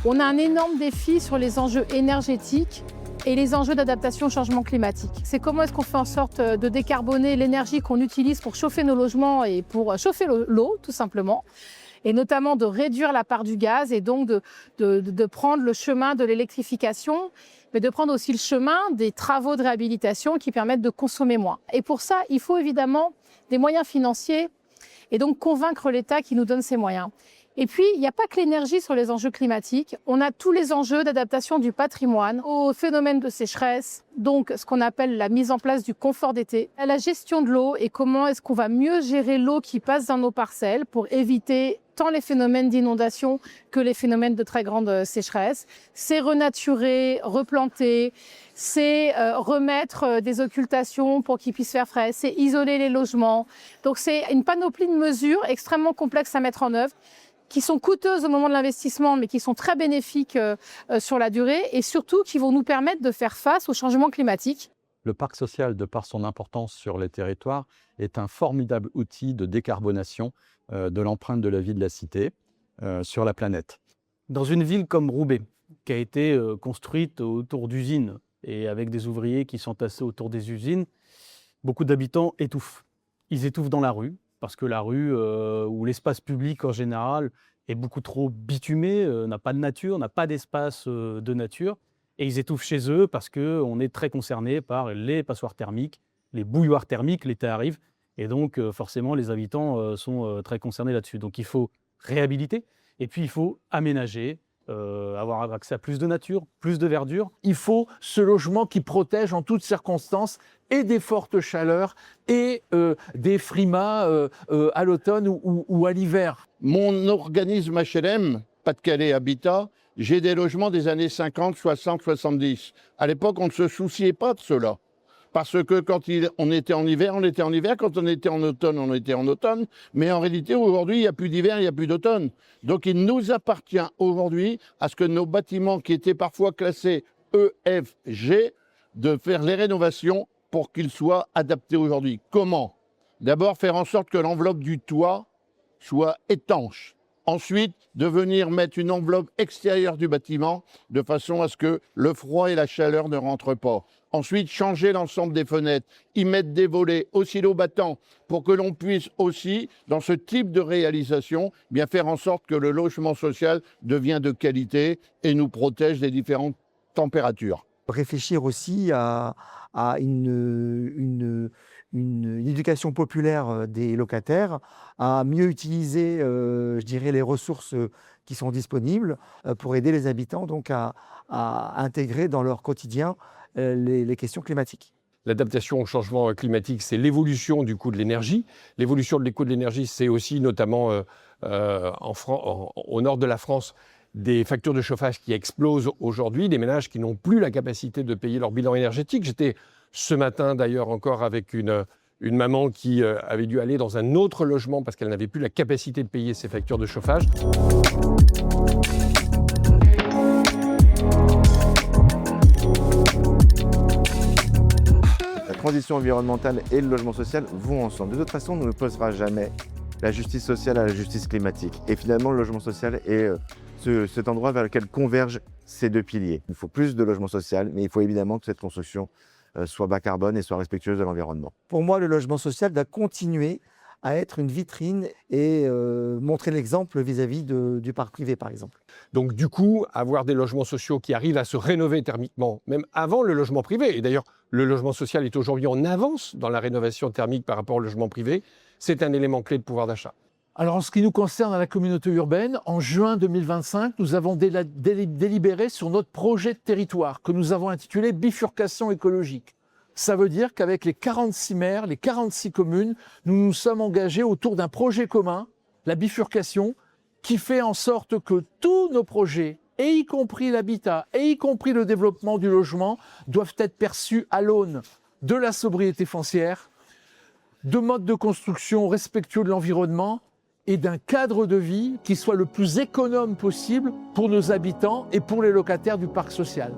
On a un énorme défi sur les enjeux énergétiques et les enjeux d'adaptation au changement climatique. C'est comment est-ce qu'on fait en sorte de décarboner l'énergie qu'on utilise pour chauffer nos logements et pour chauffer l'eau, tout simplement. Et notamment de réduire la part du gaz et donc de prendre le chemin de l'électrification, mais de prendre aussi le chemin des travaux de réhabilitation qui permettent de consommer moins. Et pour ça, il faut évidemment des moyens financiers et donc convaincre l'État qui nous donne ces moyens. Et puis, il n'y a pas que l'énergie sur les enjeux climatiques. On a tous les enjeux d'adaptation du patrimoine au phénomène de sécheresse, donc ce qu'on appelle la mise en place du confort d'été, à la gestion de l'eau et comment est-ce qu'on va mieux gérer l'eau qui passe dans nos parcelles pour éviter tant les phénomènes d'inondation que les phénomènes de très grande sécheresse. C'est renaturer, replanter, c'est remettre des occultations pour qu'ils puissent faire frais, c'est isoler les logements. Donc c'est une panoplie de mesures extrêmement complexes à mettre en œuvre, qui sont coûteuses au moment de l'investissement, mais qui sont très bénéfiques sur la durée et surtout qui vont nous permettre de faire face au changement climatique. Le parc social, de par son importance sur les territoires, est un formidable outil de décarbonation de l'empreinte de la vie de la cité sur la planète. Dans une ville comme Roubaix, qui a été construite autour d'usines et avec des ouvriers qui sont tassés autour des usines, beaucoup d'habitants étouffent. Ils étouffent dans la rue, parce que la rue ou l'espace public en général est beaucoup trop bitumé, n'a pas de nature, n'a pas d'espace de nature. Et ils étouffent chez eux parce qu'on est très concerné par les passoires thermiques, les bouilloires thermiques, l'été arrive. Et donc forcément les habitants sont très concernés là-dessus. Donc il faut réhabiliter et puis il faut aménager, avoir accès à plus de nature, plus de verdure. Il faut ce logement qui protège en toutes circonstances et des fortes chaleurs et des frimas à l'automne ou à l'hiver. Mon organisme HLM, Pas-de-Calais Habitat, j'ai des logements des années 50, 60, 70. À l'époque, on ne se souciait pas de cela. Parce que quand on était en hiver, on était en hiver. Quand on était en automne, on était en automne. Mais en réalité, aujourd'hui, il n'y a plus d'hiver, il n'y a plus d'automne. Donc il nous appartient aujourd'hui à ce que nos bâtiments qui étaient parfois classés E, F, G, de faire les rénovations pour qu'ils soient adaptés aujourd'hui. Comment? D'abord, faire en sorte que l'enveloppe du toit soit étanche. Ensuite, de venir mettre une enveloppe extérieure du bâtiment de façon à ce que le froid et la chaleur ne rentrent pas. Ensuite, changer l'ensemble des fenêtres, y mettre des volets oscillobattants pour que l'on puisse aussi, dans ce type de réalisation, bien faire en sorte que le logement social devienne de qualité et nous protège des différentes températures. Réfléchir aussi à une éducation populaire des locataires, à mieux utiliser, je dirais, les ressources qui sont disponibles pour aider les habitants donc à intégrer dans leur quotidien les questions climatiques. L'adaptation au changement climatique, c'est l'évolution du coût de l'énergie. L'évolution du coût de l'énergie, c'est aussi notamment au nord de la France, des factures de chauffage qui explosent aujourd'hui, des ménages qui n'ont plus la capacité de payer leur bilan énergétique. J'étais ce matin d'ailleurs encore avec une maman qui avait dû aller dans un autre logement parce qu'elle n'avait plus la capacité de payer ses factures de chauffage. La transition environnementale et le logement social vont ensemble. De toute façon, on ne posera jamais la justice sociale à la justice climatique. Et finalement, le logement social est cet endroit vers lequel convergent ces deux piliers. Il faut plus de logement social, mais il faut évidemment que cette construction soit bas carbone et soit respectueuse de l'environnement. Pour moi, le logement social doit continuer à être une vitrine et montrer l'exemple vis-à-vis du parc privé, par exemple. Donc du coup, avoir des logements sociaux qui arrivent à se rénover thermiquement, même avant le logement privé, et d'ailleurs le logement social est aujourd'hui en avance dans la rénovation thermique par rapport au logement privé, c'est un élément clé de pouvoir d'achat. Alors en ce qui nous concerne à la communauté urbaine, en juin 2025, nous avons délibéré sur notre projet de territoire que nous avons intitulé « Bifurcation écologique ». Ça veut dire qu'avec les 46 maires, les 46 communes, nous nous sommes engagés autour d'un projet commun, la bifurcation, qui fait en sorte que tous nos projets, et y compris l'habitat, et y compris le développement du logement, doivent être perçus à l'aune de la sobriété foncière, de modes de construction respectueux de l'environnement et d'un cadre de vie qui soit le plus économe possible pour nos habitants et pour les locataires du parc social.